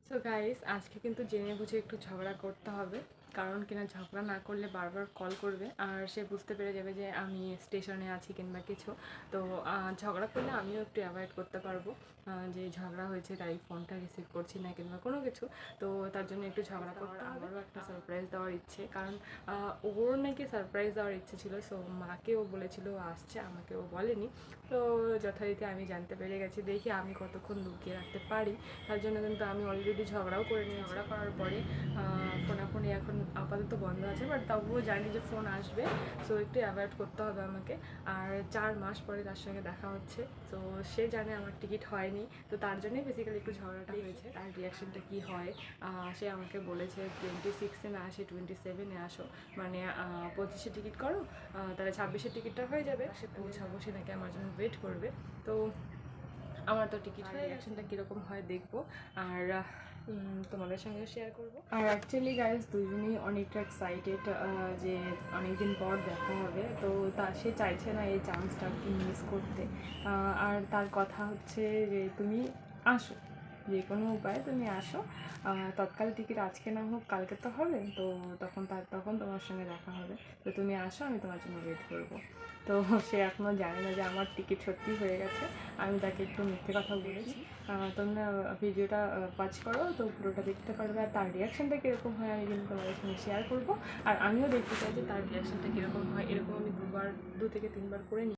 So guys, আজকে কিন্তু জেনে বুঝে একটু ঝগড়া করতে হবে, কারণ কিনা ঝগড়া না করলে বারবার কল করবে আর সে বুঝতে পেরে যাবে যে আমি স্টেশনে আছি কিংবা কিছু। তো ঝগড়া করলে আমিও একটু অ্যাভয়েড করতে পারবো যে ঝগড়া হয়েছে তাই ফোনটা রিসিভ করছি না কিংবা কোনো কিছু। তো তার জন্য একটু ঝগড়া করতে হবে। আমারও একটা সারপ্রাইজ দেওয়ার ইচ্ছে, কারণ ওর নাকি সারপ্রাইজ দেওয়ার ইচ্ছে ছিল। সো মাকে ও বলেছিল ও আসছে, আমাকে ও বলেনি। তো যথারীতি আমি জানতে পেরে গেছি, দেখি আমি কতক্ষণ লুকিয়ে রাখতে পারি। তার জন্য কিন্তু আমি অলরেডি ঝগড়াও করে নিই। ঝগড়া করার পরে ফোনাফোনি এখন আপাতত বন্ধ আছে, বাট তবুও জানি যে ফোন আসবে। সো একটু অ্যাভয়েড করতে হবে আমাকে। আর 4 মাস পরে তার সঙ্গে দেখা হচ্ছে। তো সে জানে আমার টিকিট হয়নি, তো তার জন্যই বেসিক্যালি একটু ঝগড়াটা হয়েছে। তার রিয়াকশনটা কী হয়। সে আমাকে বলেছে 26-এ না আসে 27-এ আসো, মানে 25-এ টিকিট করো, তাহলে 26-এর টিকিটটা হয়ে যাবে। সে পৌঁছাবো, সে নাকি আমার জন্য ওয়েট করবে। তো আমার তো টিকিট হয়ে রিয়াকশনটা কীরকম হয় দেখবো, আর তোমাদের সঙ্গে শেয়ার করব। আর অ্যাকচুয়ালি গাইজ দুজনেই অনেকটা এক্সাইটেড যে অনেকদিন পর দেখা হবে। তো সে চাইছে না এই চান্সটা মিস করতে। আর তার কথা হচ্ছে যে তুমি আসো, যে কোনো উপায়ে তুমি আসো। তৎকাল টিকিট আজকে না হোক কালকে তো হবে, তো তখন তোমার সঙ্গে দেখা হবে। তো তুমি আসো, আমি তোমার জন্য ওয়েট করবো। তো সে এখনও জানে না যে আমার টিকিট সত্যি হয়ে গেছে। আমি তাকে একটু মিথ্যে কথা বলেছি। তোমরা ভিডিওটা ওয়াচ করো, তো পুরোটা দেখতে পারবে। আর তার রিয়াকশানটা কীরকম হয় আমি কিন্তু তোমাদের সঙ্গে শেয়ার করবো। আর আমিও দেখতে চাই যে তার রিয়াকশানটা কীরকম হয়। এরকম আমি 2 থেকে 3 বার করে নিই।